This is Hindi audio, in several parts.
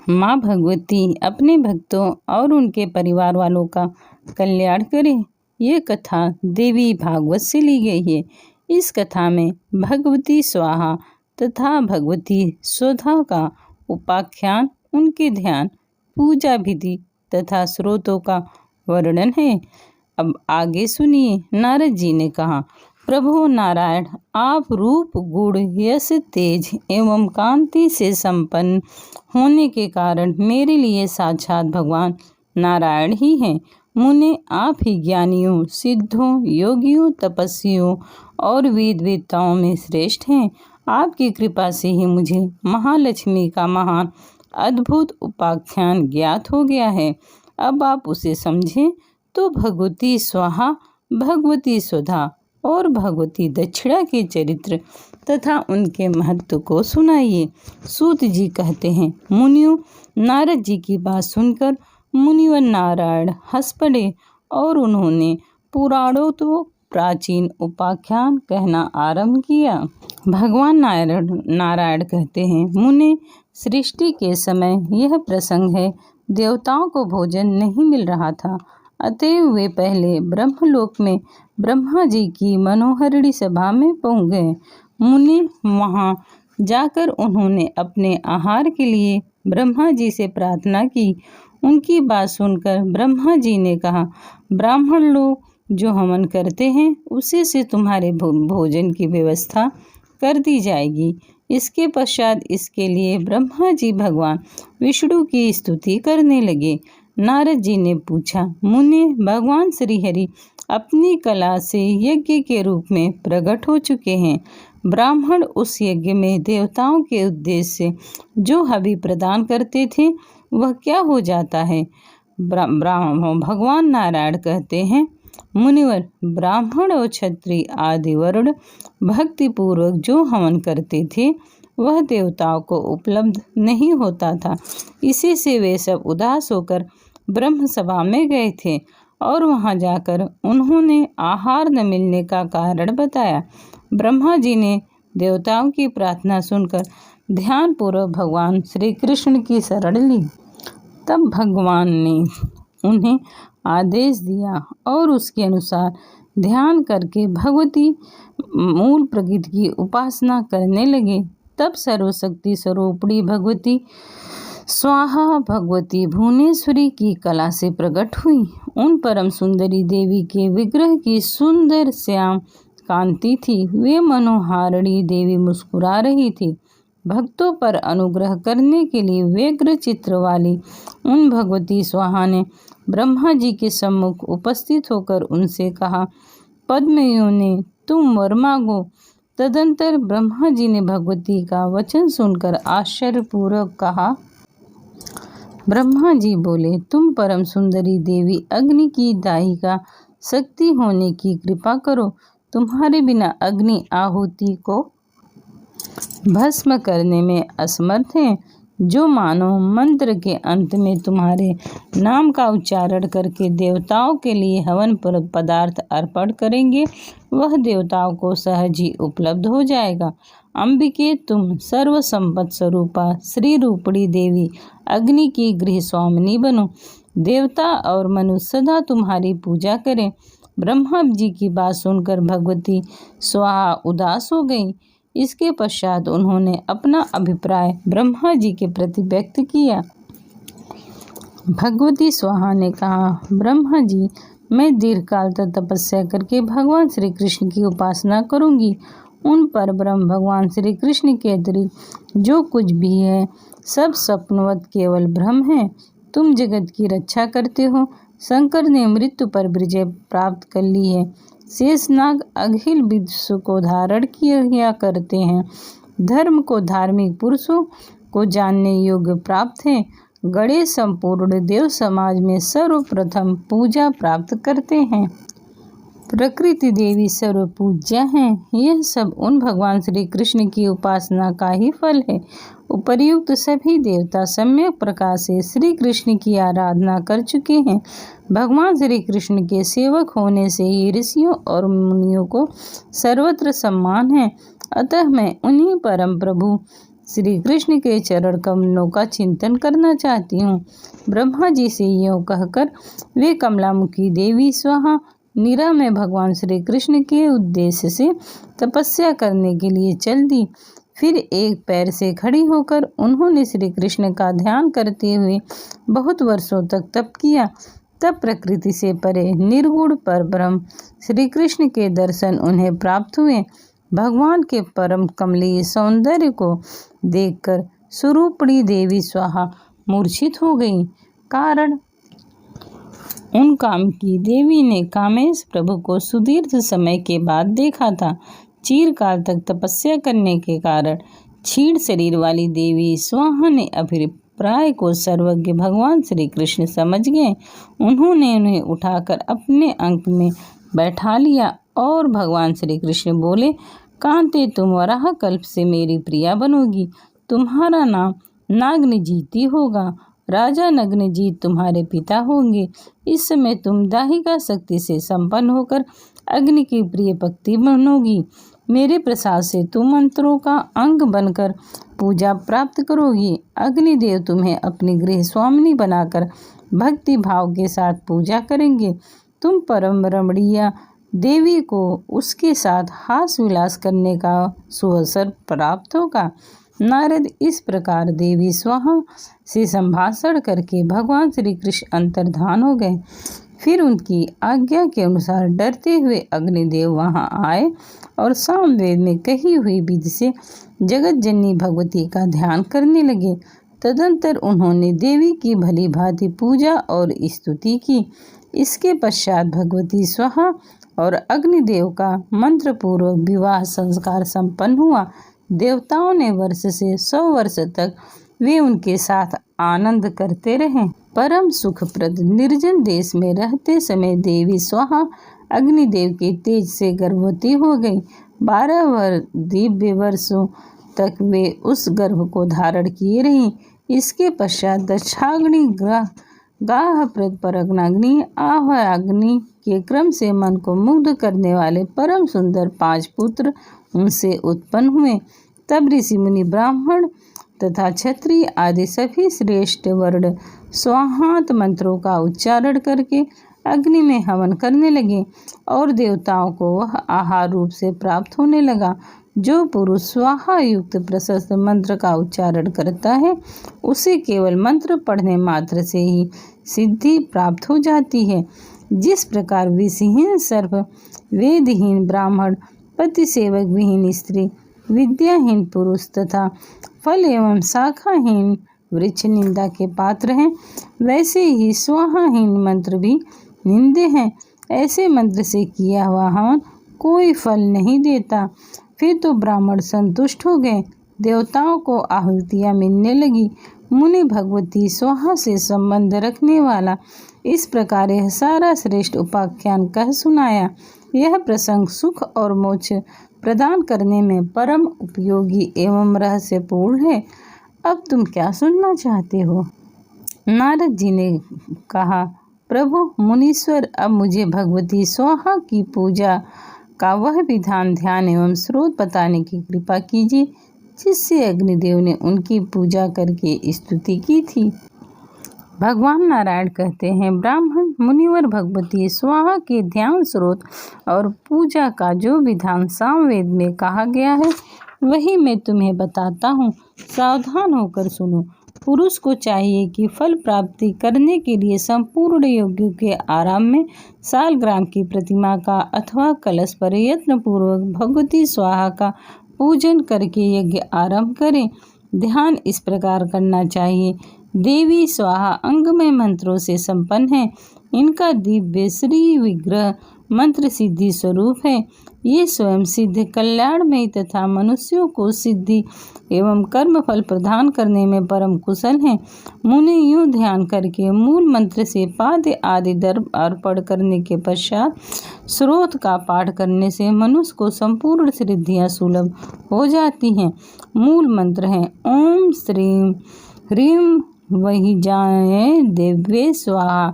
माँ भगवती अपने भक्तों और उनके परिवार वालों का कल्याण करे। ये कथा देवी भागवत से ली गई है। इस कथा में भगवती स्वाहा तथा भगवती स्वधा का उपाख्यान, उनके ध्यान, पूजा विधि तथा स्रोतों का वर्णन है। अब आगे सुनिए। नारद जी ने कहा, प्रभु नारायण, आप रूप, गुण, यश, तेज एवं कांति से संपन्न होने के कारण मेरे लिए साक्षात भगवान नारायण ही हैं। मुने, आप ही ज्ञानियों, सिद्धों, योगियों, तपस्वियों और वेदवेत्ताओं में श्रेष्ठ हैं। आपकी कृपा से ही मुझे महालक्ष्मी का महान अद्भुत उपाख्यान ज्ञात हो गया है। अब आप उसे समझें तो भगवती स्वाहा, भगवती स्वधा और भगवती दक्षिणा के चरित्र तथा उनके महत्व को सुनाइए। सूत जी कहते हैं, मुनियों, नारद जी की बात सुनकर मुनिवर नारायण हंस पड़े और उन्होंने पुराणों तो प्राचीन उपाख्यान कहना आरंभ किया। भगवान नारायण कहते हैं, मुने, सृष्टि के समय यह प्रसंग है। देवताओं को भोजन नहीं मिल रहा था, अतएव वे पहले ब्रह्मलोक में ब्रह्मा जी की मनोहरिणी सभा में पहुंच गए। मुनि, वहां जाकर उन्होंने अपने आहार के लिए ब्रह्मा जी से प्रार्थना की। उनकी बात सुनकर ब्रह्मा जी ने कहा, ब्राह्मण लोग जो हवन करते हैं उसी से तुम्हारे भोजन की व्यवस्था कर दी जाएगी। इसके पश्चात इसके लिए ब्रह्मा जी भगवान विष्णु की स्तुति करने लगे। नारद जी ने पूछा, मुने, भगवान श्री हरि अपनी कला से यज्ञ के रूप में प्रकट हो चुके हैं। ब्राह्मण उस यज्ञ में देवताओं के उद्देश्य से जो हवि प्रदान करते थे वह क्या हो जाता है? भगवान नारायण कहते हैं, मुनिवर, ब्राह्मण और क्षत्रिय आदि वर्ण भक्ति पूर्वक जो हवन करते थे वह देवताओं को उपलब्ध नहीं होता था। इसी से वे सब उदास होकर ब्रह्म सभा में गए थे और वहां जाकर उन्होंने आहार न मिलने का कारण बताया। ब्रह्मा जी ने देवताओं की प्रार्थना सुनकर ध्यानपूर्वक भगवान श्री कृष्ण की शरण ली। तब भगवान ने उन्हें आदेश दिया और उसके अनुसार ध्यान करके भगवती मूल प्रकृति की उपासना करने लगे। तब सर्वशक्ति स्वरूपिणी भगवती स्वाहा, भगवती भुवनेश्वरी की कला से प्रकट हुई। उन परम सुंदरी देवी के विग्रह की सुंदर श्याम कांति थी। वे मनोहारिणी देवी मुस्कुरा रही थी। भक्तों पर अनुग्रह करने के लिए व्यग्र चित्र वाली उन भगवती स्वाहा ने ब्रह्मा जी के सम्मुख उपस्थित होकर उनसे कहा, पद्मयोनि, तुम वर मांगो। तदंतर ब्रह्मा जी ने भगवती का वचन सुनकर आश्चर्यपूर्वक कहा। ब्रह्मा जी बोले, तुम परम सुंदरी देवी अग्नि की दाहिका शक्ति होने की कृपा करो। तुम्हारे बिना अग्नि आहुति को भस्म करने में असमर्थ है। जो मानव मंत्र के अंत में तुम्हारे नाम का उच्चारण करके देवताओं के लिए हवन पदार्थ अर्पण करेंगे वह देवताओं को सहज ही उपलब्ध हो जाएगा। अंबिके, तुम सर्व संपत स्वरूपा श्री रूपणी देवी अग्नि की गृह स्वामिनी बनो। देवता और मनुष्य सदा तुम्हारी पूजा करें। ब्रह्मा जी की बात सुनकर भगवती स्वाहा उदास हो गई। इसके पश्चात उन्होंने अपना अभिप्राय ब्रह्मा जी के प्रति व्यक्त किया। भगवती स्वाहा ने कहा, ब्रह्मा जी, मैं दीर्घकाल तक तपस्या करके भगवान श्री कृष्ण की उपासना करूंगी। उन पर ब्रह्म भगवान श्री कृष्ण के अतिरिक्त जो कुछ भी है सब स्वप्नवत केवल भ्रम है। तुम जगत की रक्षा करते हो। शंकर ने मृत्यु पर विजय प्राप्त कर ली है। शेषनाग अखिल विश्व को धारण किया करते हैं। धर्म को धार्मिक पुरुषों को जानने योग्य प्राप्त है। गणेश संपूर्ण देव समाज में सर्वप्रथम पूजा प्राप्त करते हैं। प्रकृति देवी सर्व पूज्य हैं। यह सब उन भगवान श्री कृष्ण की उपासना का ही फल है। उपर्युक्त सभी देवता सम्यक प्रकार से श्री कृष्ण की आराधना कर चुके हैं। भगवान श्री कृष्ण के सेवक होने से ही ऋषियों और मुनियों को सर्वत्र सम्मान है। अतः मैं उन्हीं परम प्रभु श्री कृष्ण के चरण कमलों का चिंतन करना चाहती हूँ। ब्रह्मा जी से यूँ कहकर वे कमलामुखी देवी स्वाहा नीरा में भगवान श्री कृष्ण के उद्देश्य से तपस्या करने के लिए चल दी। फिर एक पैर से खड़ी होकर उन्होंने श्री कृष्ण का ध्यान करते हुए बहुत वर्षों तक तप किया। तब प्रकृति से परे निर्गुण परब्रह्म श्री कृष्ण के दर्शन उन्हें प्राप्त हुए। भगवान के परम कमलीय सौंदर्य को देखकर स्वरूपणी देवी स्वाहा मूर्छित हो गई। कारण उन कामकी देवी ने कामेश प्रभु को सुदीर्घ समय के बाद देखा था। चिरकाल तक तपस्या करने के कारण क्षीण शरीर वाली देवी स्वाहा ने अभिप्राय को सर्वज्ञ भगवान श्री कृष्ण समझ गए। उन्होंने उन्हें उठाकर अपने अंक में बैठा लिया और भगवान श्री कृष्ण बोले, कांते, तुम वराह कल्प से मेरी प्रिया बनोगी। तुम्हारा नाम नागनजीती होगा। राजा नग्नजीत तुम्हारे पिता होंगे। इस समय तुम दाहिका शक्ति से संपन्न होकर अग्नि की प्रिय पत्नी बनोगी। मेरे प्रसाद से तुम मंत्रों का अंग बनकर पूजा प्राप्त करोगी। अग्निदेव तुम्हें अपनी गृह स्वामिनी बनाकर भक्ति भाव के साथ पूजा करेंगे। तुम परम रमणीय देवी को उसके साथ हास विलास करने का सुअवसर प्राप्त होगा। नारद इस प्रकार देवी स्वाहा से संभाषण करके भगवान श्री कृष्ण अंतर्धान हो गए। फिर उनकी आज्ञा के अनुसार डरते हुए अग्निदेव वहां आए और सामवेद में कही हुई विधि से जगत जननी भगवती का ध्यान करने लगे। तदंतर उन्होंने देवी की भली भांति पूजा और स्तुति की। इसके पश्चात भगवती स्वाहा और अग्निदेव का मंत्रपूर्वक विवाह संस्कार संपन्न हुआ। देवताओं ने वर्ष से 100 वर्ष तक वे उनके साथ आनंद करते रहे। परम सुखप्रद निर्जन देश में रहते समय देवी स्वाहा अग्निदेव के तेज से गर्भवती हो गई। 12 दिव्य वर्षों तक वे उस गर्भ को धारण किए रही। इसके पश्चात दक्षाग्नि, गाहप्रद परग्नाग्नि, आह्वाग्नि के क्रम से मन को मुग्ध करने वाले परम सुंदर 5 पुत्र उनसे उत्पन्न हुए। तब ऋषि मुनि ब्राह्मण तथा क्षत्रिय आदि सभी श्रेष्ठ वर्ण स्वाहांत मंत्रों का उच्चारण करके अग्नि में हवन करने लगे और देवताओं को वह आहार रूप से प्राप्त होने लगा। जो पुरुष स्वाहा युक्त प्रशस्त मंत्र का उच्चारण करता है उसे केवल मंत्र पढ़ने मात्र से ही सिद्धि प्राप्त हो जाती है। जिस प्रकार विषहीन सर्प, वेदहीन ब्राह्मण, पति सेवक विहीन स्त्री, विद्याहीन पुरुष तथा फल एवं शाखाहीन वृक्ष निंदा के पात्र हैं, वैसे ही स्वाहाहीन मंत्र भी निंदे हैं। ऐसे मंत्र से किया हुआ हवन कोई फल नहीं देता। फिर तो ब्राह्मण संतुष्ट हो गए। देवताओं को आहुतियाँ मिलने लगी। मुनि भगवती स्वाहा से संबंध रखने वाला इस प्रकार यह सारा श्रेष्ठ उपाख्यान कह सुनाया। यह प्रसंग सुख और मोक्ष प्रदान करने में परम उपयोगी एवं रहस्यपूर्ण है। अब तुम क्या सुनना चाहते हो? नारद जी ने कहा, प्रभु मुनीश्वर, अब मुझे भगवती स्वाहा की पूजा का वह विधान, ध्यान एवं स्रोत बताने की कृपा कीजिए जिससे अग्निदेव ने उनकी पूजा करके स्तुति की थी। भगवान नारायण कहते हैं, ब्राह्मण मुनिवर, भगवती स्वाहा के ध्यान स्रोत और पूजा का जो विधान सामवेद में कहा गया है वही मैं तुम्हें बताता हूँ। सावधान होकर सुनो। पुरुष को चाहिए कि फल प्राप्ति करने के लिए संपूर्ण यज्ञों के आरंभ में सालग्राम की प्रतिमा का अथवा कलश पर यत्न पूर्वक भगवती स्वाहा का पूजन करके यज्ञ आरंभ करें। ध्यान इस प्रकार करना चाहिए, देवी स्वाहा अंगमय मंत्रों से संपन्न है। इनका दिव्य श्री विग्रह मंत्र सिद्धि स्वरूप है। ये स्वयं सिद्ध, कल्याणमय तथा मनुष्यों को सिद्धि एवं कर्म फल प्रदान करने में परम कुशल हैं। मुनि यूँ ध्यान करके मूल मंत्र से पाद आदि दर्भ अर्पण करने के पश्चात स्रोत का पाठ करने से मनुष्य को संपूर्ण सिद्धियाँ सुलभ हो जाती हैं। मूल मंत्र है ओम श्रीं ह्रीं वही जाए देव्ये स्वाहा।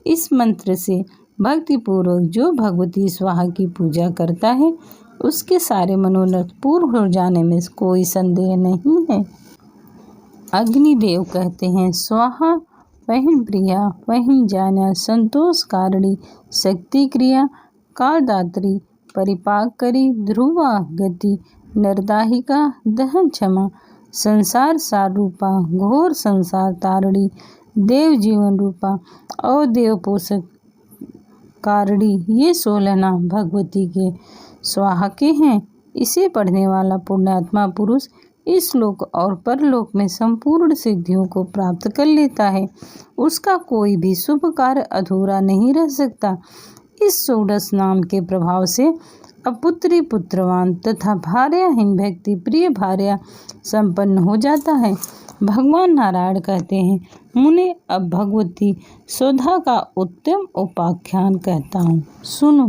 इस मंत्र से भक्तिपूर्वक जो भगवती स्वाहा की पूजा करता है उसके सारे मनोरथ पूर्ण हो जाने में कोई संदेह नहीं है। अग्निदेव कहते हैं, स्वाहा वहिं प्रिया वहिं जान्या, संतोष कारिणी शक्ति क्रिया, कालदात्री परिपाक करी, ध्रुवा गति नरदाहिका दहन क्षमा, संसार सार रूपा घोर संसार तारणी, देव जीवन रूपा और देव पोषक कारिणी, ये 16 नाम भगवती के स्वाहा के हैं। इसे पढ़ने वाला पुण्यात्मा पुरुष इस लोक और परलोक में संपूर्ण सिद्धियों को प्राप्त कर लेता है। उसका कोई भी शुभ कार्य अधूरा नहीं रह सकता। इस 16 नाम के प्रभाव से अपुत्री पुत्रवान तथा भार्याहीन व्यक्ति प्रिय भार्या संपन्न हो जाता है। भगवान नारायण कहते हैं, मुने अब भगवती सुधा का उत्तम उपाख्यान कहता हूँ, सुनो।